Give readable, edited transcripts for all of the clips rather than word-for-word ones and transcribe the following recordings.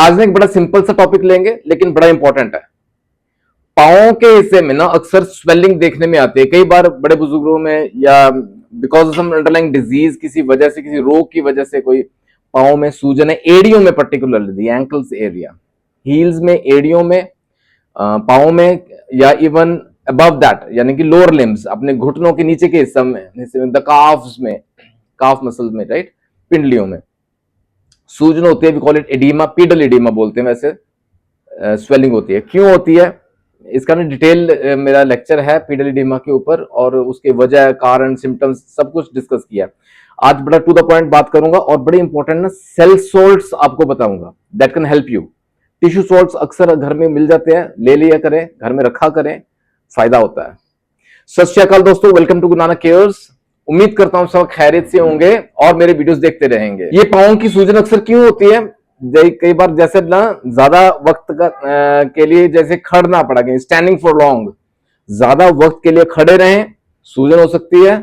आज एक बड़ा सिंपल सा टॉपिक लेंगे लेकिन बड़ा इंपॉर्टेंट है। पाँव के हिस्से में ना अक्सर स्वेलिंग देखने में आती है कई बार बड़े बुजुर्गों में, या because of some underlying disease, किसी वजह से, किसी रोग की वजह से कोई पाँव में सूजन है, एड़ियों में पर्टिकुलरली एंकल्स एरिया, हील्स में, एड़ियों में, पाँव में, या इवन अबव दैट यानी कि लोअर लिम्स, अपने घुटनों के नीचे के हिस्से में द काफ्स में, काफ मसल्स में, राइट, पिंडलियों में सूजन होती है। We call it oedema, pedal oedema बोलते हैं वैसे। स्वेलिंग होती है, क्यों होती है इसका ना डिटेल मेरा लेक्चर है पीडल एडीमा के ऊपर, और उसके वजह, कारण, सिम्टम्स सब कुछ डिस्कस किया। आज बड़ा टू द पॉइंट बात करूंगा और बड़े इंपॉर्टेंट ना सेल सोल्ट्स आपको बताऊंगा that can help you. Tissue salts अक्सर घर में मिल जाते हैं, ले लिया करें, घर में रखा करें, फायदा होता है। सत श्री अकाल दोस्तों, welcome to Guru Nanak cares. उम्मीद करता हूं सब खैरियत से होंगे और मेरे वीडियोस देखते रहेंगे। ये पाँव की सूजन अक्सर क्यों होती है? कई बार जैसे ना ज्यादा वक्त के लिए जैसे खड़ना पड़ा, गया स्टैंडिंग फॉर लॉन्ग, ज्यादा वक्त के लिए खड़े रहें, सूजन हो सकती है।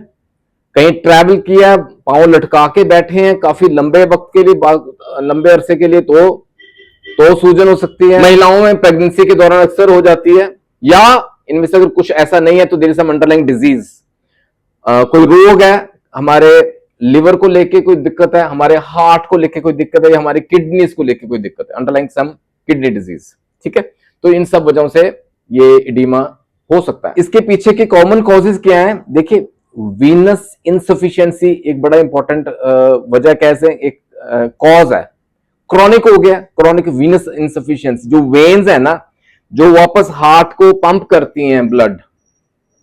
कहीं ट्रैवल किया, पाँव लटका के बैठे हैं काफी लंबे वक्त के लिए, लंबे अरसे के लिए, तो सूजन हो सकती है। महिलाओं में प्रेगनेंसी के दौरान अक्सर हो जाती है, या इनमें से अगर कुछ ऐसा नहीं है तो there is some underlying disease, कोई रोग है, हमारे लिवर को लेके कोई दिक्कत है, हमारे हार्ट को लेके कोई दिक्कत है, या हमारी किडनीज को लेके कोई दिक्कत है, अंडरलाइंग सम किडनी डिजीज, ठीक है। तो इन सब वजहों से ये एडीमा हो सकता है। इसके पीछे के कॉमन कॉजेज क्या है? देखिए, वीनस इनसफिशिएंसी एक बड़ा इंपॉर्टेंट वजह, कैसे एक कॉज है। क्रॉनिक हो गया, क्रॉनिक वीनस इनसफिशिएंसी, जो वेन्स है ना, जो वापस हार्ट को पंप करती हैं ब्लड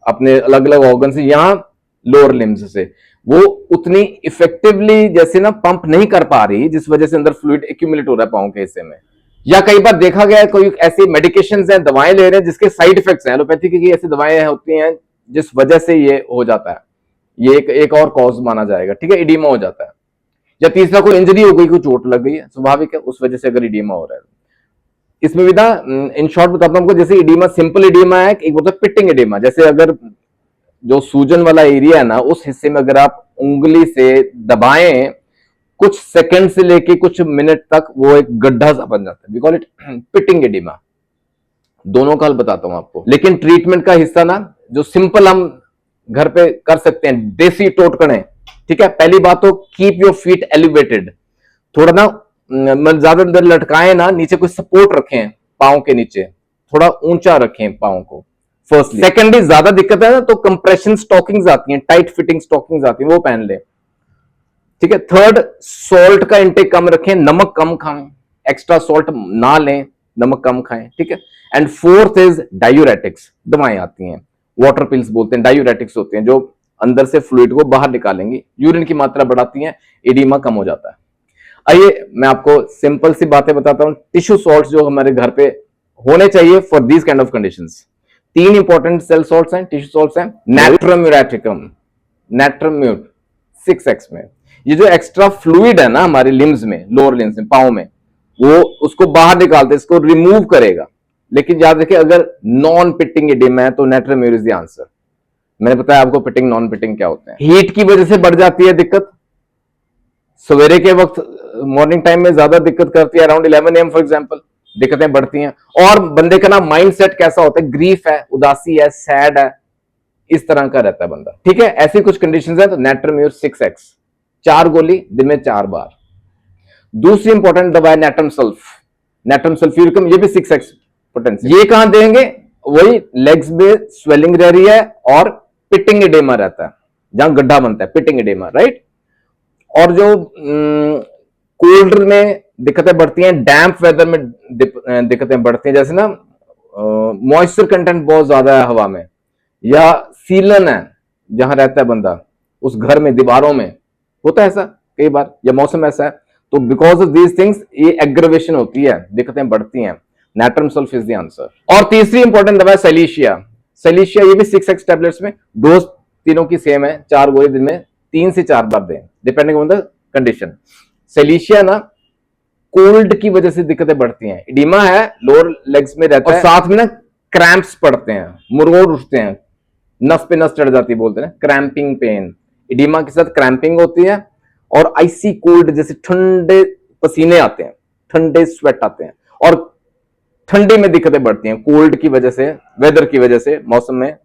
अपने अलग अलग ऑर्गन से, यहां लोअर लिम्स से, वो उतनी इफेक्टिवली जैसे ना पंप नहीं कर पा रही, जिस वजह से अंदर फ्लूइड एक्यूमुलेट हो रहा है पाँव के हिस्से में। या कई बार देखा गया है कोई ऐसी मेडिकेशंस हैं, दवाएं ले रहे हैं जिसके साइड इफेक्ट्स हैं, एलोपैथी की ऐसी दवाएं होती हैं जिस वजह से ये हो जाता है। ये एक और कॉज माना जाएगा, ठीक है, इडीमा हो जाता है। या तीसरा, कोई इंजरी हो गई, कोई चोट लग गई है, स्वाभाविक है, उस वजह से अगर इडीमा हो रहा है। इसमें भी ना इन शॉर्ट बताता हूं, जैसे इडीमा सिंपल इडीमा है, एक बोलता है पिटिंग इडीमा। जैसे अगर जो सूजन वाला एरिया है ना, उस हिस्से में अगर आप उंगली से दबाएं कुछ सेकंड से लेके कुछ मिनट तक, वो एक गड्ढा सा बन जाता है। We call it pitting oedema. दोनों का हल बताता हूं आपको, लेकिन ट्रीटमेंट का हिस्सा ना जो सिंपल हम घर पे कर सकते हैं, देसी टोटकने, ठीक है। पहली बात तो कीप योर फीट एलिवेटेड, थोड़ा ना ज्यादा अंदर लटकाएं ना, नीचे कोई सपोर्ट रखें, पाँव के नीचे थोड़ा ऊंचा रखें पाँव को, फर्स्टली। सेकेंडली, ज्यादा दिक्कत है ना तो कंप्रेशन स्टॉकिंग्स आती हैं, टाइट फिटिंग स्टॉकिंग्स आती हैं, वो पहन ले, ठीक है। थर्ड, सॉल्ट का इंटेक कम रखें, नमक कम खाएं, एक्स्ट्रा सॉल्ट ना लें, नमक कम खाएं, ठीक है। एंड फोर्थ इज डायूरेटिक्स, दवाएं आती हैं, वाटर पिल्स बोलते हैं, डायूरेटिक्स होते हैं, जो अंदर से फ्लूइड को बाहर निकालेंगी, यूरिन की मात्रा बढ़ाती हैं, एडिमा कम हो जाता है। आइए मैं आपको सिंपल सी बातें बताता हूं, टिश्यू सॉल्ट्स जो हमारे घर पे होने चाहिए for these kind of conditions. तीन इंपॉर्टेंट सेल सॉल्ट्स हैं, टिश्यू सॉल्ट्स हैं। नेट्रम यूरेटिकम, नेट्रम म्यूट 6x में, ये जो एक्स्ट्रा फ्लूइड है ना हमारे लिम्स में, लोअर लिम्स में, पाँव में, वो उसको बाहर निकालते, इसको रिमूव करेगा। लेकिन याद रखिए, अगर नॉन पिटिंग एडिमा है तो natrum mute is the answer. मैंने बताया आपको पिटिंग नॉन पिटिंग क्या होते हैं। हीट की वजह से बढ़ जाती है दिक्कत, सवेरे के वक्त मॉर्निंग टाइम में ज्यादा दिक्कत करती है, अराउंड 11 AM फॉर एग्जांपल, दिक्कतें बढ़ती हैं। और बंदे का ना माइंड सेट कैसा होता है, ग्रीफ है, उदासी है, सैड है, इस तरह का रहता है बंदा, ठीक है। ऐसी कुछ कंडीशंस है तो नेट्रम्यूर 6x, 4 गोली दिन में 4 बार। दूसरी इंपॉर्टेंट दवा है नेट्रम सल्फ, नेट्रम सल्फ्यूरिकम, ये भी 6x पोटेंशियल। ये कहां देंगे? वही लेग्स में स्वेलिंग रह रही है और पिटिंग एडेमा रहता है, जहां गड्ढा बनता है, पिटिंग एडेमा, राइट। और जो कोल्ड में दिक्कतें बढ़ती हैं, डैम्प वेदर में दिक्कतें बढ़ती हैं, जैसे ना मॉइस्चर कंटेंट बहुत ज्यादा है हवा में, या सीलन है जहां रहता है बंदा, उस घर में, दीवारों में होता है ऐसा कई बार, या मौसम ऐसा है, तो बिकॉज ऑफ दीज थिंग्स ये एग्रेवेशन होती है, दिक्कतें बढ़ती हैं। Natrum sulph is the answer. और तीसरी इंपॉर्टेंट दवा है सेलिशिया। सेलिशिया, ये भी 6x टैबलेट्स में, डोज तीनों की सेम है, 4 गोली दिन में 3 से 4 बार दें, डिपेंडिंग ऑन द कंडीशन। सेलिशिया ना कोल्ड की वजह से दिक्कतें बढ़ती हैं, एडिमा है, लोअर लेग्स में रहता है, और साथ में ना क्रैम्प्स पड़ते हैं, मुड़गोड़ उठते हैं, नस पे नस चढ़ जाती है, बोलते हैं क्रैम्पिंग पेन। एडिमा के साथ क्रैम्पिंग होती है और आइसी कोल्ड, जैसे ठंडे पसीने आते हैं, ठंडे स्वेट आते हैं और ठंडी में दिक्कतें बढ़ती हैं, कोल्ड की वजह से, वेदर की वजह से, मौसम में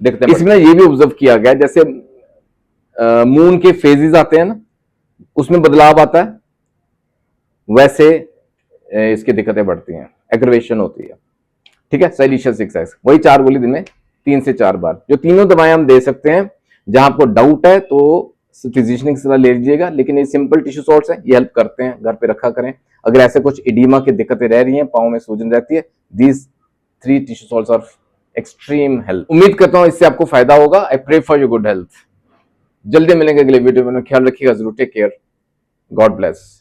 दिक्कतें। इसमें ये भी ऑब्जर्व किया गया, जैसे मून के फेजेस आते हैं ना, उसमें बदलाव आता है, वैसे इसकी दिक्कतें बढ़ती हैं, एग्रवेशन होती है। ठीक है, साइलिशियस एक्सरसाइज वही 4 गोली दिन में 3 से 4 बार। जो तीनों दवाएं हम दे सकते हैं, जहां आपको डाउट है तो फिजिशियन की सलाह ले लीजिएगा, लेकिन ये सिंपल टिश्यू सॉल्ट्स हैं, ये हेल्प करते हैं, घर पे रखा करें। अगर ऐसे कुछ इडीमा की दिक्कतें रह रही हैं, पाँव में सूजन रहती है, these 3 tissue salts are extreme help. उम्मीद करता हूं इससे आपको फायदा होगा। I pray for your good health. जल्दी मिलेंगे अगले वीडियो में, ख्याल रखिएगा जरूर। Take care, God bless.